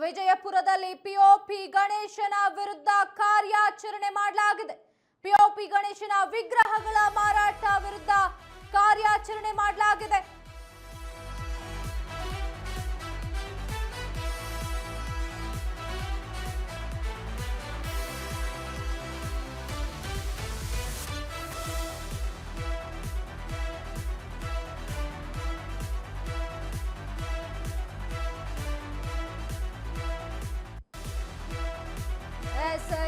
ವಿಜಯಪುರದಲ್ಲಿ ಪಿಒಪಿ ಗಣೇಶನ ವಿರುದ್ಧ ಕಾರ್ಯಾಚರಣೆ ಮಾಡಲಾಗಿದೆ. ಪಿಒಪಿ ಗಣೇಶನ ವಿಗ್ರಹಗಳ ಮಾರಾಟ ವಿರುದ್ಧ ಕಾರ್ಯಾಚರಣೆ ಮಾಡಲಾಗಿದೆ.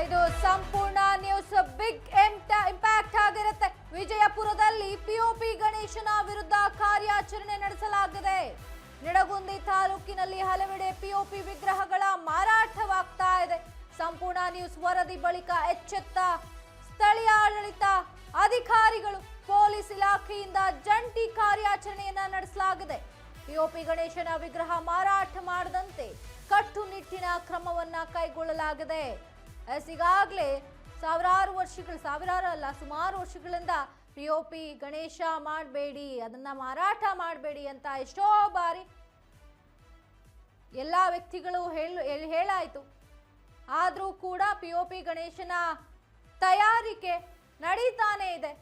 ಇದು ಸಂಪೂರ್ಣ ನ್ಯೂಸ್ ಬಿಗ್ ಇಂಪ್ಯಾಕ್ಟ್ ಆಗಿರುತ್ತೆ. ವಿಜಯಪುರದಲ್ಲಿ ಪಿಒಪಿ ಗಣೇಶನ ವಿರುದ್ಧ ಕಾರ್ಯಾಚರಣೆ ನಡೆಸಲಾಗಿದೆ. ನಿಡಗುಂದಿ ತಾಲೂಕಿನಲ್ಲಿ ಹಲವೆಡೆ ಪಿಒಪಿ ವಿಗ್ರಹಗಳ ಮಾರಾಟವಾಗ್ತಾ ಇದೆ. ಸಂಪೂರ್ಣ ನ್ಯೂಸ್ ವರದಿ ಬಳಿಕ ಎಚ್ಚೆತ್ತ ಸ್ಥಳೀಯ ಆಡಳಿತ ಅಧಿಕಾರಿಗಳು ಪೊಲೀಸ್ ಇಲಾಖೆಯಿಂದ ಜಂಟಿ ಕಾರ್ಯಾಚರಣೆಯನ್ನ ನಡೆಸಲಾಗಿದೆ. ಪಿಒಪಿ ಗಣೇಶನ ವಿಗ್ರಹ ಮಾರಾಟ ಮಾಡದಂತೆ ಕಟ್ಟುನಿಟ್ಟಿನ ಕ್ರಮವನ್ನ ಕೈಗೊಳ್ಳಲಾಗಿದೆ. ಈಗಾಗಲೇ ಸುಮಾರು ವರ್ಷಗಳಿಂದ ಪಿಒಪಿ ಗಣೇಶ ಮಾಡಬೇಡಿ, ಅದನ್ನ ಮಾರಾಟ ಮಾಡಬೇಡಿ ಅಂತ ಎಷ್ಟೋ ಬಾರಿ ಎಲ್ಲ ವ್ಯಕ್ತಿಗಳು ಹೇಳಾಯ್ತು. ಆದರೂ ಕೂಡ ಪಿಒಪಿ ಗಣೇಶನ ತಯಾರಿಕೆ ನಡೀತಾನೆ ಇದೆ.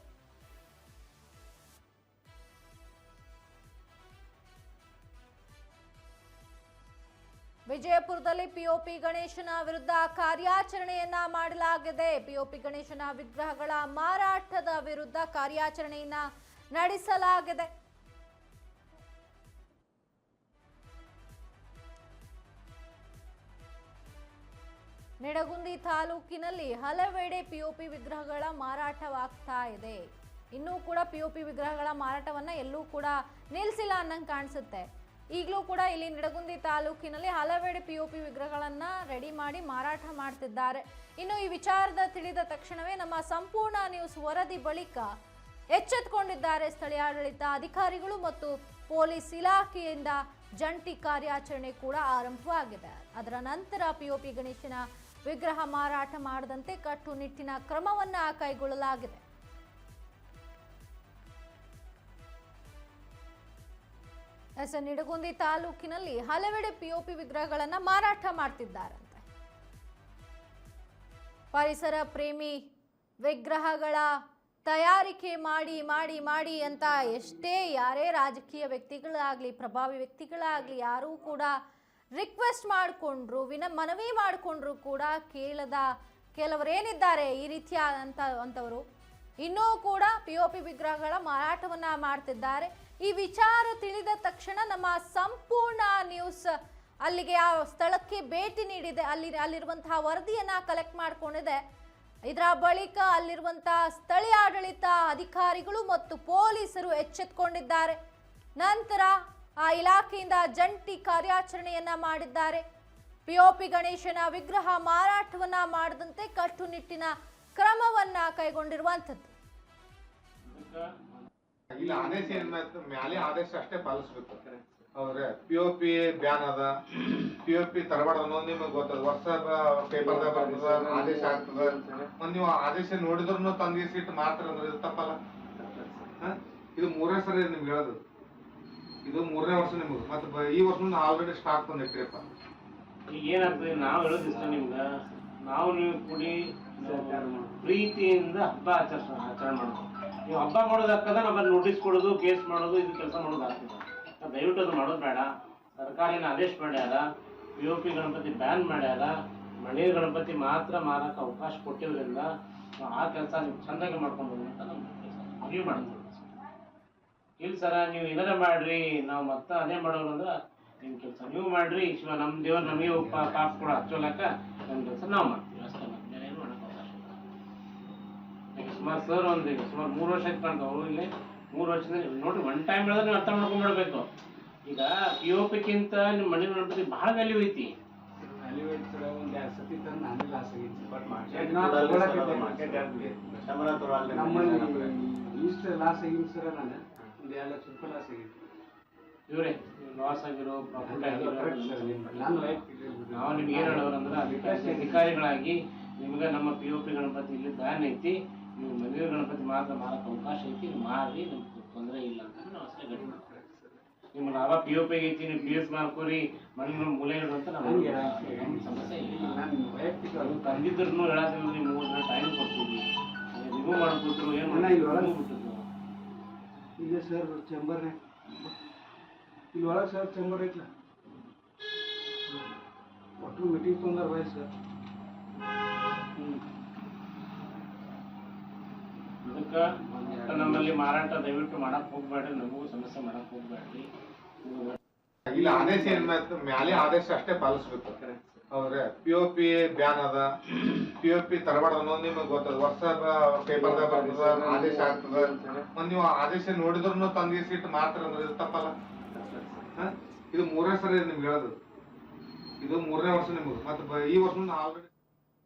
ವಿಜಯಪುರದಲ್ಲಿ ಪಿಒಪಿ ಗಣೇಶನ ವಿರುದ್ಧ ಕಾರ್ಯಾಚರಣೆಯನ್ನ ಮಾಡಲಾಗಿದೆ. ಪಿಒಪಿ ಗಣೇಶನ ವಿಗ್ರಹಗಳ ಮಾರಾಟದ ವಿರುದ್ಧ ಕಾರ್ಯಾಚರಣೆಯನ್ನ ನಡೆಸಲಾಗಿದೆ. ನಿಡಗುಂದಿ ತಾಲೂಕಿನಲ್ಲಿ ಹಲವೆಡೆ ಪಿಒಪಿ ವಿಗ್ರಹಗಳ ಮಾರಾಟವಾಗ್ತಾ ಇದೆ. ಇನ್ನೂ ಕೂಡ ಪಿಒಪಿ ವಿಗ್ರಹಗಳ ಮಾರಾಟವನ್ನ ಎಲ್ಲೂ ಕೂಡ ನಿಲ್ಲಿಸಿಲ್ಲ ಅನ್ನಂಗೆ ಕಾಣಿಸುತ್ತೆ. ಈಗಲೂ ಕೂಡ ಇಲ್ಲಿ ನಿಡಗುಂದಿ ತಾಲೂಕಿನಲ್ಲಿ ಹಲವೆಡೆ ಪಿಒಪಿ ವಿಗ್ರಹಗಳನ್ನ ರೆಡಿ ಮಾಡಿ ಮಾರಾಟ ಮಾಡ್ತಿದ್ದಾರೆ. ಇನ್ನು ಈ ವಿಚಾರದ ತಿಳಿದ ತಕ್ಷಣವೇ ನಮ್ಮ ಸಂಪೂರ್ಣ ನ್ಯೂಸ್ ವರದಿ ಬಳಿಕ ಎಚ್ಚೆತ್ತುಕೊಂಡಿದ್ದಾರೆ ಸ್ಥಳೀಯ ಆಡಳಿತ ಅಧಿಕಾರಿಗಳು ಮತ್ತು ಪೊಲೀಸ್ ಇಲಾಖೆಯಿಂದ ಜಂಟಿ ಕಾರ್ಯಾಚರಣೆ ಕೂಡ ಆರಂಭವಾಗಿದೆ. ಅದರ ನಂತರ ಪಿಒಪಿ ಗಣೇಶನ ವಿಗ್ರಹ ಮಾರಾಟ ಮಾಡದಂತೆ ಕಟ್ಟುನಿಟ್ಟಿನ ಕ್ರಮವನ್ನ ಕೈಗೊಳ್ಳಲಾಗಿದೆ. ನಿಡಗುಂದಿ ತಾಲೂಕಿನಲ್ಲಿ ಹಲವೆಡೆ ಪಿಒಪಿ ವಿಗ್ರಹಗಳನ್ನ ಮಾರಾಟ ಮಾಡ್ತಿದ್ದಾರಂತೆ. ಪರಿಸರ ಪ್ರೇಮಿ ವಿಗ್ರಹಗಳ ತಯಾರಿಕೆ ಮಾಡಿ ಮಾಡಿ ಮಾಡಿ ಅಂತ ಎಷ್ಟೇ ಯಾರೇ ರಾಜಕೀಯ ವ್ಯಕ್ತಿಗಳಾಗ್ಲಿ ಪ್ರಭಾವಿ ವ್ಯಕ್ತಿಗಳಾಗ್ಲಿ ಯಾರೂ ಕೂಡ ರಿಕ್ವೆಸ್ಟ್ ಮಾಡಿಕೊಂಡ್ರು ಮನವಿ ಮಾಡಿಕೊಂಡ್ರು ಕೂಡ ಕೇಳದ ಕೆಲವರೇನಿದ್ದಾರೆ ಈ ರೀತಿಯ ಅಂತವರು ಇನ್ನೂ ಕೂಡ ಪಿಒಪಿ ವಿಗ್ರಹಗಳ ಮಾರಾಟವನ್ನ ಮಾಡ್ತಿದ್ದಾರೆ. ಈ ವಿಚಾರ ತಿಳಿದ ತಕ್ಷಣ ನಮ್ಮ ಸಂಪೂರ್ಣ ನ್ಯೂಸ್ ಅಲ್ಲಿಗೆ ಆ ಸ್ಥಳಕ್ಕೆ ಭೇಟಿ ನೀಡಿದೆ. ಅಲ್ಲಿರುವಂತಹ ವರದಿಯನ್ನ ಕಲೆಕ್ಟ್ ಮಾಡ್ಕೊಂಡಿದೆ. ಇದರ ಬಳಿಕ ಅಲ್ಲಿರುವಂತಹ ಸ್ಥಳೀಯ ಆಡಳಿತ ಅಧಿಕಾರಿಗಳು ಮತ್ತು ಪೊಲೀಸರು ಎಚ್ಚೆತ್ತುಕೊಂಡಿದ್ದಾರೆ. ನಂತರ ಆ ಇಲಾಖೆಯಿಂದ ಜಂಟಿ ಕಾರ್ಯಾಚರಣೆಯನ್ನ ಮಾಡಿದ್ದಾರೆ. ಪಿಒಪಿ ಗಣೇಶನ ವಿಗ್ರಹ ಮಾರಾಟವನ್ನ ಮಾಡದಂತೆ ಕಟ್ಟುನಿಟ್ಟಿನ ಕ್ರಮವನ್ನ ಕೈಗೊಂಡಿರುವಂತದ್ದು. ಇಲ್ಲಿ ಆದೇಶ ಮ್ಯಾಲೆ ಆದೇಶ ಅಷ್ಟೇ ಪಾಲಿಸ್ಬೇಕು. ಹೌದ್ರಿ, ಪಿಒಪಿ ಬ್ಯಾನ್ ಅದ, ಪಿಒಪಿ ತರಬಾರ್ದು ಅನ್ನೋದು ನಿಮಗೆ ಗೊತ್ತದ. ವರ್ಷ ಪೇಪರ್ದಾಗ ಬರ್ತದ, ಆದೇಶ ಆಗ್ತದ. ಒಂದ್ ನೀವು ಆದೇಶ ನೋಡಿದ್ರು ತಂದಿ ಸೀಟ್ ಮಾತ್ರ ಅಂದ್ರೆ ಇದು ತಪ್ಪಲ್ಲ. ಇದು 3ನೇ ಸರಿ ನಿಮ್ಗೆ ಹೇಳೋದು. ಇದು 3ನೇ ವರ್ಷ ನಿಮ್ಗೆ. ಮತ್ತೆ ಈ ವರ್ಷ ಆಲ್ರೆಡಿ ಸ್ಟಾಕ್ ಬಂದಿಟ್ರಿಪ್ಪ. ಈಗ ಏನಾಗ್ತದೆ, ನಾವು ಹೇಳೋದಿಷ್ಟ ನಿಮ್ಗ, ನಾವು ನೀವು ಕೂಡಿ ಪ್ರೀತಿಯಿಂದ ಹಬ್ಬ ಆಚರಣೆ ಮಾಡ್ತೀವಿ. ನೀವು ಹಬ್ಬ ಮಾಡೋದಾಗ್ತದ, ನಮ್ಮಲ್ಲಿ ನೋಟಿಸ್ ಕೊಡೋದು, ಕೇಸ್ ಮಾಡೋದು, ಇದು ಕೆಲಸ ಮಾಡೋದು ಆಗ್ತದೆ. ದಯವಿಟ್ಟು ಅದು ಮಾಡೋದು ಬೇಡ. ಸರ್ಕಾರಿನ ಆದೇಶ ಮಾಡ್ಯಾರ, ಪಿಒಪಿ ಗಣಪತಿ ಬ್ಯಾನ್ ಮಾಡ್ಯಾರ. ಮನೆ ಗಣಪತಿ ಮಾತ್ರ ಮಾರಕ್ಕೆ ಅವಕಾಶ ಕೊಟ್ಟಿದ್ರಿಂದ ಆ ಕೆಲಸ ನೀವು ಚೆಂದಾಗಿ ಮಾಡ್ಕೊಂಡು ಅಂತ ನಮ್ಮ ಕೆಲಸ ನೀವು ಮಾಡ್ತೀವಿ. ಇಲ್ಲ ಸರ, ನೀವು ಏನಾರ ಮಾಡ್ರಿ, ನಾವು ಮತ್ತೆ ಅದೇ ಮಾಡೋರು ಅಂದ್ರೆ ನಿಮ್ಮ ಕೆಲಸ ನೀವು ಮಾಡ್ರಿ. ನಮ್ಮ ದೇವ್ರು ನಮಗೆ ಪಾಪ ಕೂಡ ಹಚ್ಚೋಲಕ್ಕ ನಮ್ಮ ಕೆಲಸ ನಾವು ಮಾಡ್ತೀವಿ ಅಷ್ಟೇ. ಮತ್ತೆ ಏನು ಮಾಡೋಕೆ ಅವಕಾಶ ಇಲ್ಲ. ಸುಮಾರು ಸರ್ ಸುಮಾರು 3 ವರ್ಷ ಇಟ್ಕೊಂಡು ಇಲ್ಲಿ 3 ವರ್ಷದಿಂದ ನೋಡ್ರಿ, ಒನ್ ಟೈಮ್ ಹೇಳಿದ್ರೆ ನೀವು ಅರ್ಥ ಮಾಡ್ಕೊಂಡ್ಬಿಡ್ಬೇಕು. ಈಗ ಪಿಒಪಿಗಿಂತ ನಿಮ್ಮ ಮನೆ ಗಣಪತಿ ಭಾಳ ವ್ಯಾಲ್ಯೂ ಐತಿ. ಇವ್ರೆ ಲಾಸ್ ಆಗಿರೋ ಪ್ರಾಫಿಟ್ ಆಗಿರೋ ನಾವು ನಿಮ್ಗೆ ಏನು ಹೇಳೋರಂದ್ರೆ ಅಧಿಕಾರಿಗಳಾಗಿ ನಿಮ್ಗೆ ನಮ್ಮ ಪಿಒಪಿ ಗಣಪತಿ ಇಲ್ಲಿ ಬ್ಯಾನ್ ಐತಿ, ನೀವು ಮದುವೆ ಗಣಪತಿ ಮಾತ್ರ ಮಾರಕ್ಕೆ ಅವಕಾಶ ಐತಿ, ನೀವು ಮಾರಿ ನಮ್ಗೆ ತೊಂದರೆ ಇಲ್ಲ ಅಂತ ನಾವು ಅಷ್ಟೇ ಗಟ್ಟಿ ಮಾಡ್ತೀವಿ. ನಿಮ್ಮ ಲಾಭ POP ಐತಿ ನೀವು PS ಮಾಡ್ಕೋರಿ ಮಣ್ಣಿನ ಮೂಲೆಗಳು ಅಂತ ನಮಗೆ ಸಮಸ್ಯೆ ಇಲ್ಲ. ವೈಯಕ್ತಿಕ ತಂದಿದ್ರು ಹೇಳತ್ತಿಲ್ಲ ನೀವು 3 ದಿನ ಟೈಮ್ ಕೊಡ್ತೀವಿ ರಿಮೂವ್ ಮಾಡ್ಕೊಟ್ರು ಏನು ಇದೆ ಸರ್ ಚೇಂಬರ್ ಇಲ್ಲಿ ಒಳಗೆ ಸರ್ ಚೇಂಬರ್ ಐತ್ಲ ಒಟ್ಟು ಮೀಟಿಂಗ್ ತೊಂದರೆ ಬಾಯ್ ಸರ್. ಅದಕ್ಕೆ ನಮ್ಮಲ್ಲಿ ಮಾರಾಟ ದಯವಿಟ್ಟು ಮಾಡಕ್ ಹೋಗ್ಬೇಡ್ರಿ, ನಮಗೂ ಸಮಸ್ಯೆ ಮಾಡಕ್ ಹೋಗ್ಬೇಡ್ರಿ. ಇಲ್ಲ ಆದೇಶ ಏನ್ ಮ್ಯಾಲೆ ಆದೇಶ ಅಷ್ಟೇ ಪಾಲಿಸ್ಬೇಕು. ಹೌದ್ರಿ POP ಬ್ಯಾನ್ ಅದ, POP ತರಬಾರ್ದು ಅನ್ನೋದು ನಿಮಗೆ ಗೊತ್ತದ. ವರ್ಷ ಪೇಪರ್ದಾಗ ಬರ್ತದ, ಆದೇಶ ಆಗ್ತದ. ಒಂದ್ ನೀವು ಆದೇಶ ನೋಡಿದ್ರು ತಂದಿಸಿಟ್ಟು ಮಾತ್ರ ಅಂದ್ರೆ ಇದು ತಪ್ಪಲ್ಲ. ಇದು 3ನೇ ಸರಿ ನಿಮ್ಗೆ ಹೇಳೋದು, ಇದು 3ನೇ ವರ್ಷ ನಿಮ್ಗೆ. ಮತ್ತೆ ಈ ವರ್ಷ ಆಲ್ರೆಡಿ